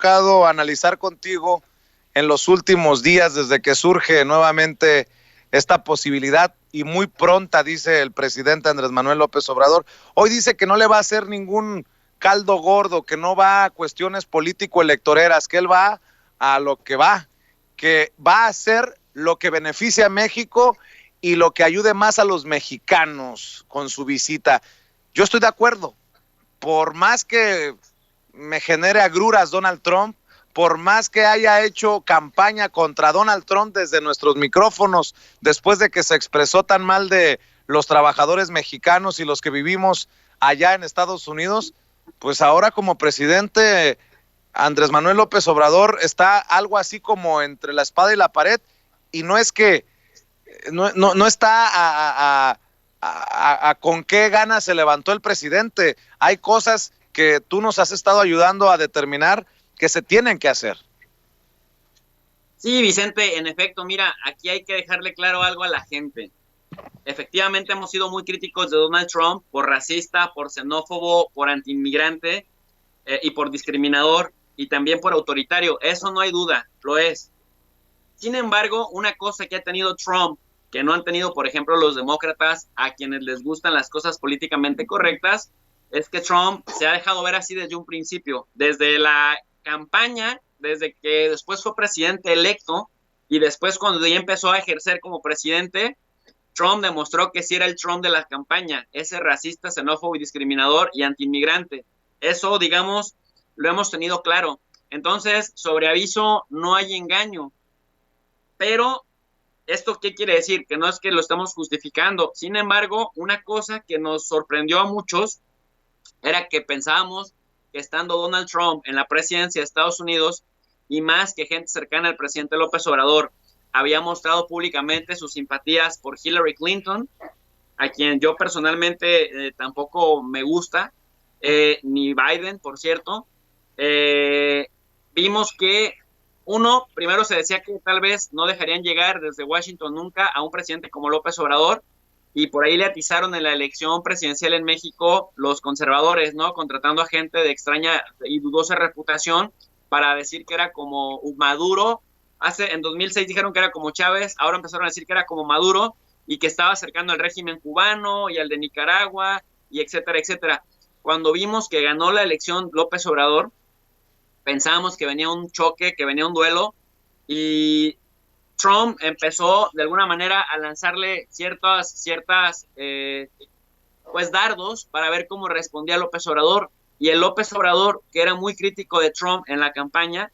tocado analizar contigo en los últimos días desde que surge nuevamente esta posibilidad y muy pronta, dice el presidente Andrés Manuel López Obrador. Hoy dice que no le va a hacer ningún caldo gordo, que no va a cuestiones político-electoreras, que él va a lo que va a hacer lo que beneficia a México y lo que ayude más a los mexicanos con su visita. Yo estoy de acuerdo, por más que me genere agruras Donald Trump, por más que haya hecho campaña contra Donald Trump desde nuestros micrófonos, después de que se expresó tan mal de los trabajadores mexicanos y los que vivimos allá en Estados Unidos, pues ahora como presidente Andrés Manuel López Obrador está algo así como entre la espada y la pared, y no es que no está a con qué ganas se levantó el presidente. Hay cosas que tú nos has estado ayudando a determinar que se tienen que hacer. Sí, Vicente, en efecto, mira, aquí hay que dejarle claro algo a la gente. Efectivamente hemos sido muy críticos de Donald Trump por racista, por xenófobo, por antiinmigrante y por discriminador y también por autoritario. Eso no hay duda, lo es. Sin embargo, una cosa que ha tenido Trump, que no han tenido, por ejemplo, los demócratas, a quienes les gustan las cosas políticamente correctas, es que Trump se ha dejado ver así desde un principio, desde la campaña, desde que después fue presidente electo y después cuando ya empezó a ejercer como presidente, Trump demostró que sí era el Trump de la campaña, ese racista, xenófobo y discriminador y antiinmigrante. Eso, digamos, lo hemos tenido claro. Entonces, sobre aviso, no hay engaño. Pero, ¿esto qué quiere decir? Que no es que lo estamos justificando. Sin embargo, una cosa que nos sorprendió a muchos era que pensábamos que estando Donald Trump en la presidencia de Estados Unidos y más que gente cercana al presidente López Obrador había mostrado públicamente sus simpatías por Hillary Clinton, a quien yo personalmente tampoco me gusta, ni Biden, por cierto, vimos que primero se decía que tal vez no dejarían llegar desde Washington nunca a un presidente como López Obrador, y por ahí le atizaron en la elección presidencial en México los conservadores, ¿no? Contratando a gente de extraña y dudosa reputación para decir que era como Maduro. En 2006 dijeron que era como Chávez, ahora empezaron a decir que era como Maduro y que estaba acercando al régimen cubano y al de Nicaragua y etcétera, etcétera. Cuando vimos que ganó la elección López Obrador, pensábamos que venía un choque, que venía un duelo, y Trump empezó de alguna manera a lanzarle ciertas pues dardos para ver cómo respondía López Obrador, y el López Obrador, que era muy crítico de Trump en la campaña,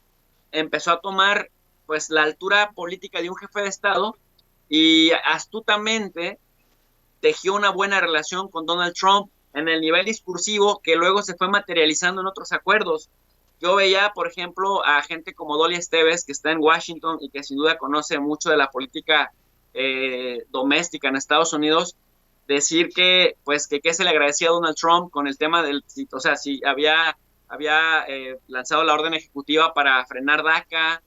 empezó a tomar pues la altura política de un jefe de Estado y astutamente tejió una buena relación con Donald Trump en el nivel discursivo que luego se fue materializando en otros acuerdos. Yo veía, por ejemplo, a gente como Dolly Esteves, que está en Washington y que sin duda conoce mucho de la política doméstica en Estados Unidos, decir que, pues, que se le agradecía a Donald Trump con el tema del, o sea, si había lanzado la orden ejecutiva para frenar DACA,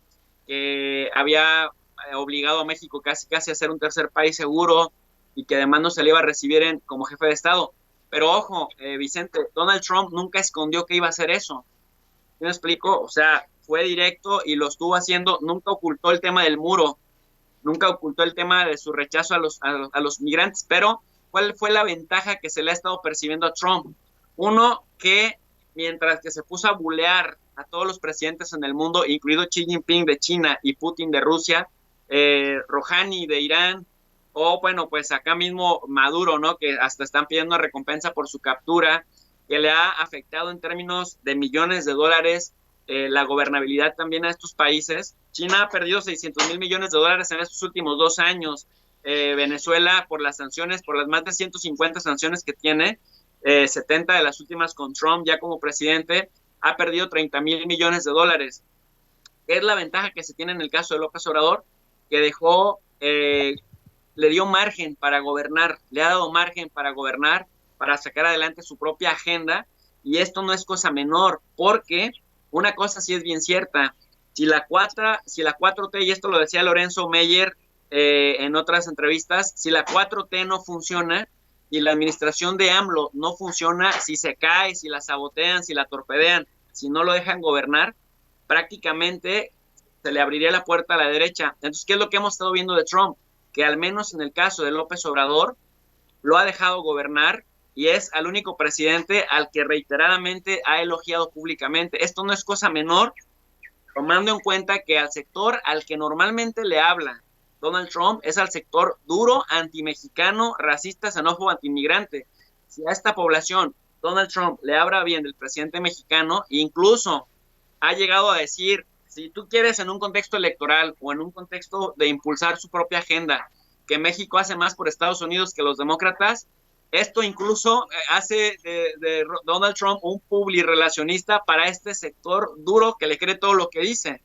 que había obligado a México casi a ser un tercer país seguro y que además no se le iba a recibir como jefe de Estado. Pero ojo, Vicente, Donald Trump nunca escondió que iba a hacer eso. ¿Sí me explico? O sea, fue directo y lo estuvo haciendo, nunca ocultó el tema del muro, nunca ocultó el tema de su rechazo a los migrantes, pero ¿cuál fue la ventaja que se le ha estado percibiendo a Trump? Uno, que mientras que se puso a bulear a todos los presidentes en el mundo, incluido Xi Jinping de China y Putin de Rusia, Rouhani de Irán, o bueno, pues acá mismo Maduro, ¿no? Que hasta están pidiendo una recompensa por su captura, que le ha afectado en términos de millones de dólares la gobernabilidad también a estos países. China ha perdido 600 mil millones de dólares en estos últimos 2 años. Venezuela, por las sanciones, por las más de 150 sanciones que tiene, 70 de las últimas con Trump ya como presidente, ha perdido 30 mil millones de dólares. ¿Qué es la ventaja que se tiene en el caso de López Obrador? Que le dio margen para gobernar, le ha dado margen para gobernar, para sacar adelante su propia agenda, y esto no es cosa menor, porque una cosa sí es bien cierta, si la 4T, y esto lo decía Lorenzo Meyer en otras entrevistas, si la 4T no funciona y la administración de AMLO no funciona, si se cae, si la sabotean, si la torpedean, si no lo dejan gobernar, prácticamente se le abriría la puerta a la derecha. Entonces, ¿qué es lo que hemos estado viendo de Trump? Que al menos en el caso de López Obrador, lo ha dejado gobernar y es al único presidente al que reiteradamente ha elogiado públicamente. Esto no es cosa menor, tomando en cuenta que al sector al que normalmente le habla Donald Trump es al sector duro, antimexicano, racista, xenófobo, antiinmigrante. Si a esta población Donald Trump le habla bien del presidente mexicano, incluso ha llegado a decir, si tú quieres en un contexto electoral o en un contexto de impulsar su propia agenda, que México hace más por Estados Unidos que los demócratas, esto incluso hace de Donald Trump un publirelacionista para este sector duro que le cree todo lo que dice.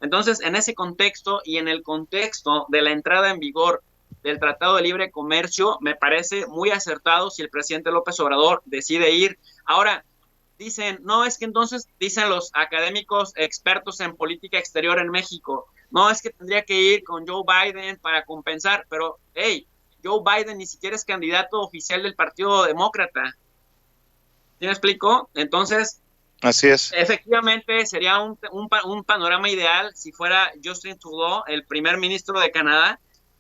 Entonces, en ese contexto y en el contexto de la entrada en vigor del Tratado de Libre Comercio, me parece muy acertado si el presidente López Obrador decide ir. Ahora, dicen, no, es que entonces, dicen los académicos expertos en política exterior en México, no, es que tendría que ir con Joe Biden para compensar, pero, hey, Joe Biden ni siquiera es candidato oficial del Partido Demócrata. ¿Sí me explico? Entonces, Así es. efectivamente sería un panorama ideal si fuera Justin Trudeau, el primer ministro de Canadá,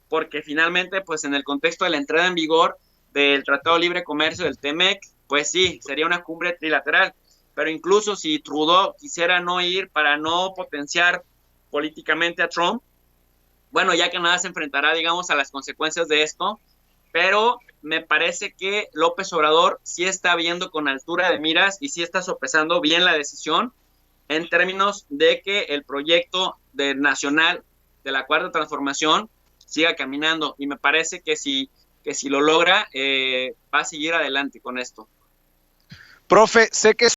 porque finalmente, pues en el contexto de la entrada en vigor del Tratado de Libre Comercio del TEMEC, pues sí, sería una cumbre trilateral. Pero incluso si Trudeau quisiera no ir para no potenciar políticamente a Trump, bueno, ya Canadá se enfrentará, digamos, a las consecuencias de esto, pero me parece que López Obrador sí está viendo con altura de miras y sí está sopesando bien la decisión en términos de que el proyecto de nacional de la Cuarta Transformación siga caminando, y me parece que si lo logra, va a seguir adelante con esto. Profe, sé que